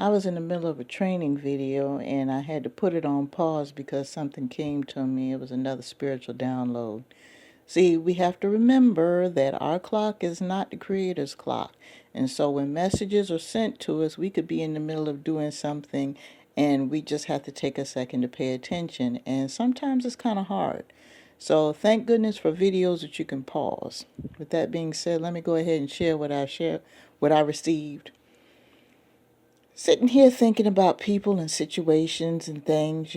I was in the middle of a training video and I had to put it on pause because something came to me. It was another spiritual download. See, we have to remember that our clock is not the Creator's clock. And so when messages are sent to us, we could be in the middle of doing something and we just have to take a second to pay attention. And sometimes it's kind of hard. So thank goodness for videos that you can pause. With that being said, let me go ahead and share what I received. Sitting here thinking about people and situations and things,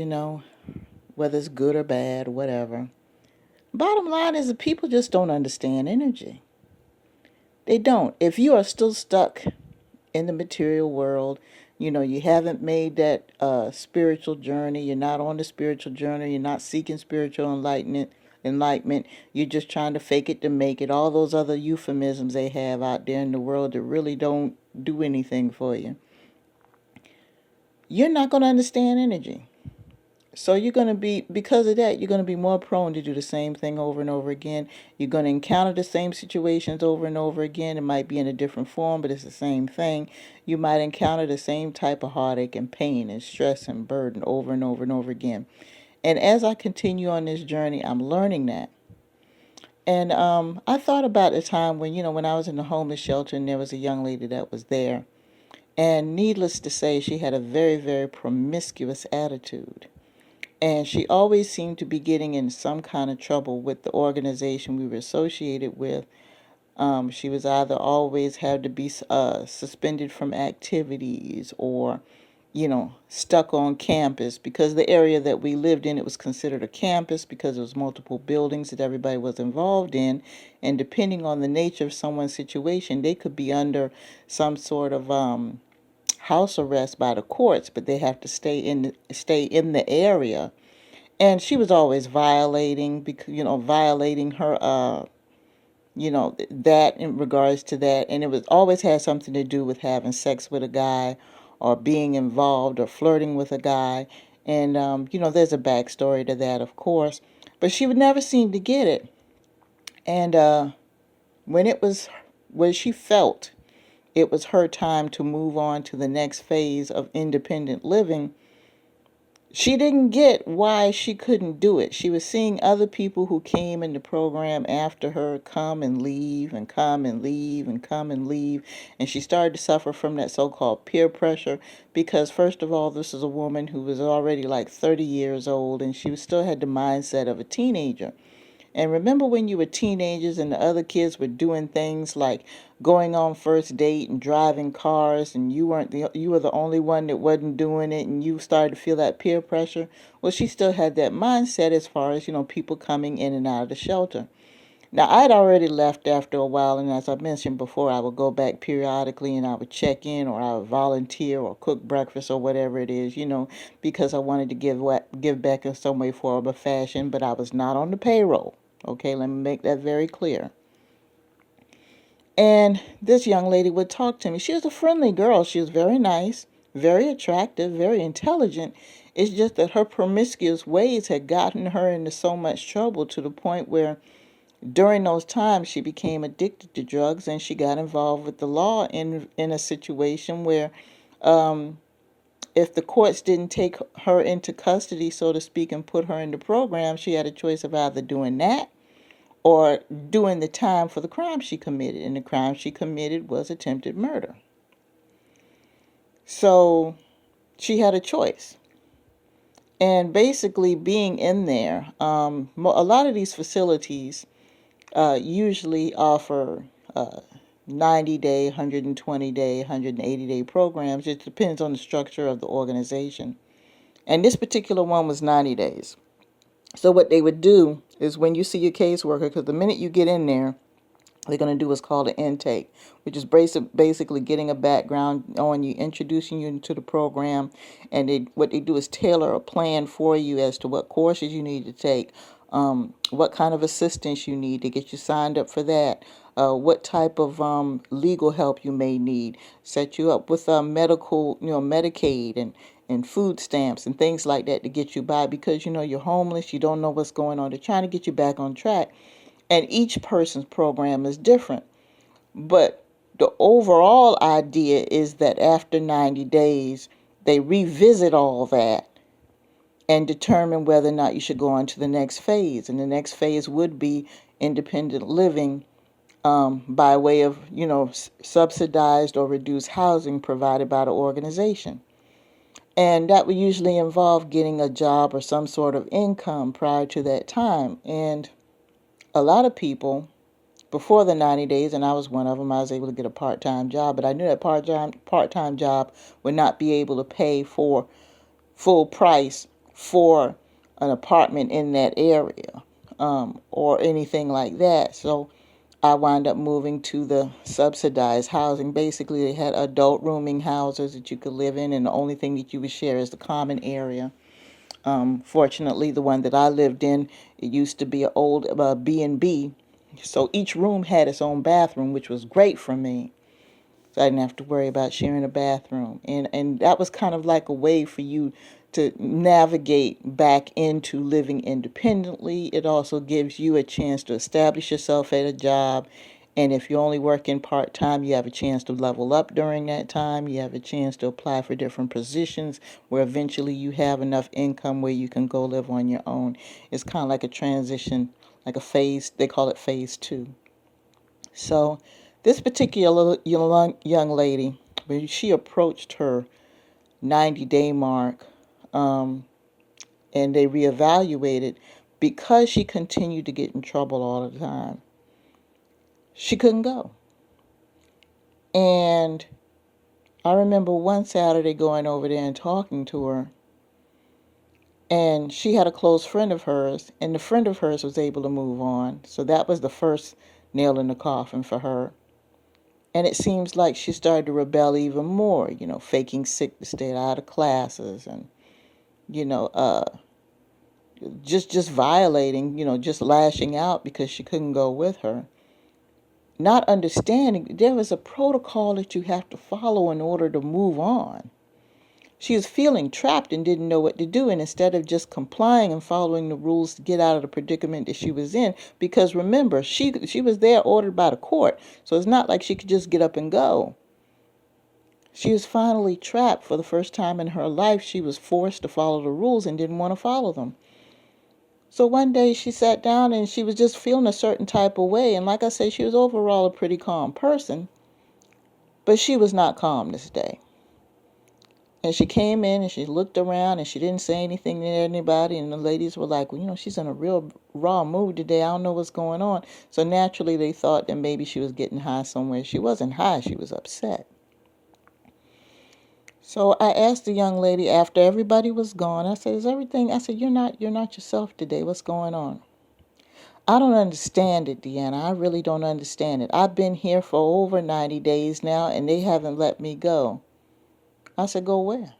whether it's good or bad or whatever. Bottom line is that people just don't understand energy. They don't. If you are still stuck in the material world, you haven't made that spiritual journey, you're not on the spiritual journey, you're not seeking spiritual enlightenment, you're just trying to fake it to make it, all those other euphemisms they have out there in the world that really don't do anything for you. You're not going to understand energy. So because of that, you're going to be more prone to do the same thing over and over again. You're going to encounter the same situations over and over again. It might be in a different form, but it's the same thing. You might encounter the same type of heartache and pain and stress and burden over and over and over again. And as I continue on this journey, I'm learning that. And I thought about a time when I was in the homeless shelter and there was a young lady that was there. And needless to say, she had a very, very promiscuous attitude. And she always seemed to be getting in some kind of trouble with the organization we were associated with. She was either always had to be suspended from activities or, stuck on campus because the area that we lived in, it was considered a campus because there was multiple buildings that everybody was involved in. And depending on the nature of someone's situation, they could be under some sort of house arrest by the courts, but they have to stay in the area. And she was always violating her that in regards to that, and it was always had something to do with having sex with a guy or being involved or flirting with a guy. And there's a backstory to that, of course, but she would never seem to get it. And when she felt it was her time to move on to the next phase of independent living, she didn't get why she couldn't do it. She was seeing other people who came in the program after her come and leave and come and leave and come and leave. And she started to suffer from that so-called peer pressure because, first of all, this is a woman who was already like 30 years old and she still had the mindset of a teenager. And remember when you were teenagers and the other kids were doing things like going on first date and driving cars and you were the only one that wasn't doing it and you started to feel that peer pressure? Well, she still had that mindset as far as, people coming in and out of the shelter. Now, I'd already left after a while, and as I mentioned before, I would go back periodically and I would check in or I would volunteer or cook breakfast or whatever it is, because I wanted to give back in some way, form, or fashion, but I was not on the payroll. Okay, let me make that very clear. And this young lady would talk to me. She was a friendly girl. She was very nice, very attractive, very intelligent. It's just that her promiscuous ways had gotten her into so much trouble to the point where during those times she became addicted to drugs and she got involved with the law in a situation where if the courts didn't take her into custody, so to speak, and put her in the program, she had a choice of either doing that or doing the time for the crime she committed. And the crime she committed was attempted murder. So she had a choice. And basically being in there, a lot of these facilities usually offer 90-day, 120-day, 180-day programs. It depends on the structure of the organization. And this particular one was 90 days. So what they would do is when you see your caseworker, because the minute you get in there, they're going to do what's called an intake, which is basically getting a background on you, introducing you into the program. And what they do is tailor a plan for you as to what courses you need to take, what kind of assistance you need to get you signed up for that, what type of legal help you may need, set you up with medical, Medicaid and food stamps and things like that to get you by because, you're homeless, you don't know what's going on. They're trying to get you back on track. And each person's program is different. But the overall idea is that after 90 days, they revisit all that and determine whether or not you should go on to the next phase. And the next phase would be independent living, by way of, subsidized or reduced housing provided by the organization. And that would usually involve getting a job or some sort of income prior to that time. And a lot of people, before the 90 days, and I was one of them, I was able to get a part-time job, but I knew that part-time job would not be able to pay for full price for an apartment in that area, or anything like that. So I wound up moving to the subsidized housing. Basically, they had adult rooming houses that you could live in, and the only thing that you would share is the common area. Fortunately, the one that I lived in, it used to be an old B&B, so each room had its own bathroom, which was great for me. So I didn't have to worry about sharing a bathroom. And that was kind of like a way for you to navigate back into living independently. It also gives you a chance to establish yourself at a job. And if you're only working part-time, you have a chance to level up during that time. You have a chance to apply for different positions where eventually you have enough income where you can go live on your own. It's kind of like a transition, like a phase. They call it phase 2. So this particular young lady, when she approached her 90-day mark, and they reevaluated, because she continued to get in trouble all the time, she couldn't go. And I remember one Saturday going over there and talking to her, and she had a close friend of hers, and the friend of hers was able to move on. So that was the first nail in the coffin for her. And it seems like she started to rebel even more, faking sick to stay out of classes, and, just violating, just lashing out because she couldn't go with her. Not understanding there was a protocol that you have to follow in order to move on. She was feeling trapped and didn't know what to do, and instead of just complying and following the rules to get out of the predicament that she was in, because remember, she was there ordered by the court, so it's not like she could just get up and go. She was finally trapped. For the first time in her life, she was forced to follow the rules and didn't want to follow them. So one day she sat down and she was just feeling a certain type of way, and like I said, she was overall a pretty calm person, but she was not calm this day. And she came in and she looked around and she didn't say anything to anybody. And the ladies were like, well, she's in a real raw mood today. I don't know what's going on. So naturally they thought that maybe she was getting high somewhere. She wasn't high. She was upset. So I asked the young lady after everybody was gone, I said, is everything? I said, you're not yourself today. What's going on? I don't understand it, Deanna. I really don't understand it. I've been here for over 90 days now and they haven't let me go. I said, go where?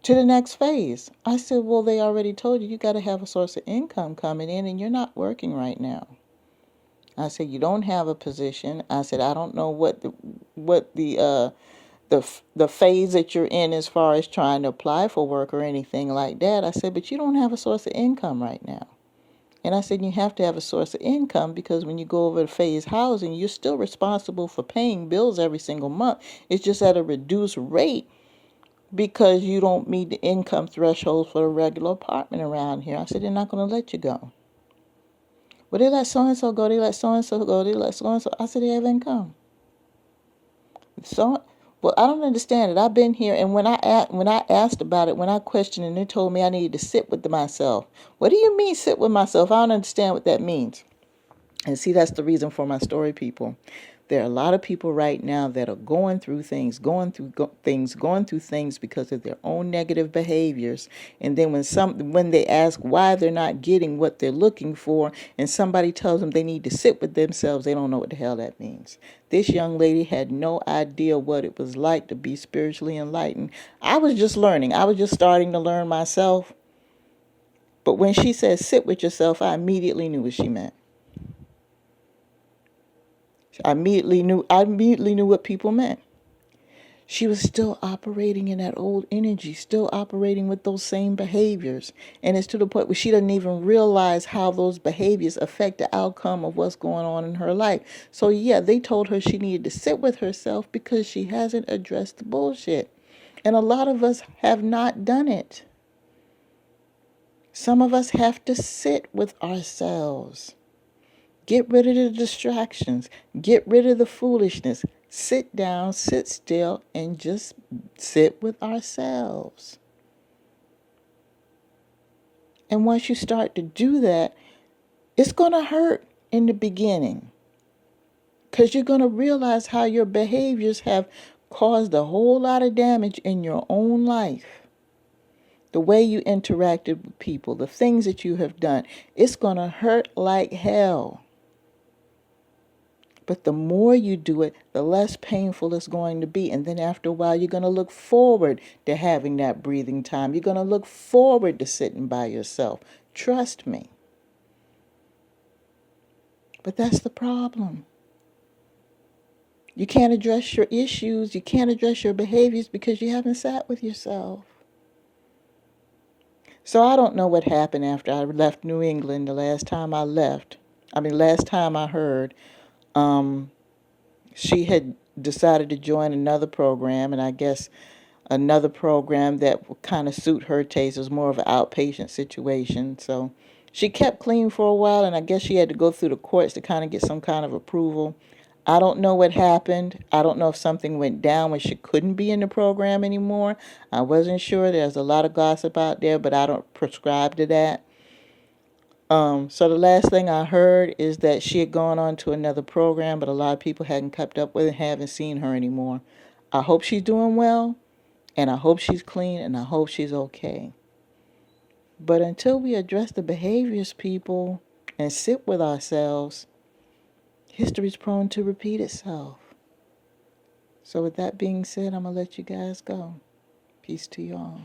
To the next phase. I said, well, they already told you got to have a source of income coming in and you're not working right now. I said, you don't have a position. I said, I don't know what the phase that you're in as far as trying to apply for work or anything like that. I said, but you don't have a source of income right now. And I said, you have to have a source of income because when you go over to phase housing, you're still responsible for paying bills every single month. It's just at a reduced rate because you don't meet the income threshold for a regular apartment around here. I said, they're not going to let you go. Well, they let so-and-so go, they let so-and-so go, they let so-and-so. I said, they have income. So, well, I don't understand it. I've been here, and when I asked about it, when I questioned, and they told me I needed to sit with myself. What do you mean sit with myself? I don't understand what that means. And see, that's the reason for my story, people. There are a lot of people right now that are going through things, going through things because of their own negative behaviors. And then when they ask why they're not getting what they're looking for, and somebody tells them they need to sit with themselves, they don't know what the hell that means. This young lady had no idea what it was like to be spiritually enlightened. I was just learning. I was just starting to learn myself. But when she said sit with yourself, I immediately knew what she meant. I immediately knew what people meant. She was still operating in that old energy, still operating with those same behaviors. And it's to the point where she doesn't even realize how those behaviors affect the outcome of what's going on in her life. So, yeah, they told her she needed to sit with herself because she hasn't addressed the bullshit. And a lot of us have not done it. Some of us have to sit with ourselves. Get rid of the distractions. Get rid of the foolishness. Sit down, sit still, and just sit with ourselves. And once you start to do that, it's going to hurt in the beginning. Because you're going to realize how your behaviors have caused a whole lot of damage in your own life. The way you interacted with people, the things that you have done, it's going to hurt like hell. But the more you do it, the less painful it's going to be. And then after a while, you're going to look forward to having that breathing time. You're going to look forward to sitting by yourself. Trust me. But that's the problem. You can't address your issues. You can't address your behaviors because you haven't sat with yourself. So I don't know what happened after I left New England the last time I heard. She had decided to join another program, and I guess another program that would kind of suit her taste. It was more of an outpatient situation. So she kept clean for a while, and I guess she had to go through the courts to kind of get some kind of approval. I don't know what happened. I don't know if something went down when she couldn't be in the program anymore. I wasn't sure. There's a lot of gossip out there, but I don't prescribe to that. So the last thing I heard is that she had gone on to another program, but a lot of people hadn't kept up with it and haven't seen her anymore. I hope she's doing well, and I hope she's clean, and I hope she's okay. But until we address the behaviors, people, and sit with ourselves, history's prone to repeat itself. So with that being said, I'm going to let you guys go. Peace to y'all.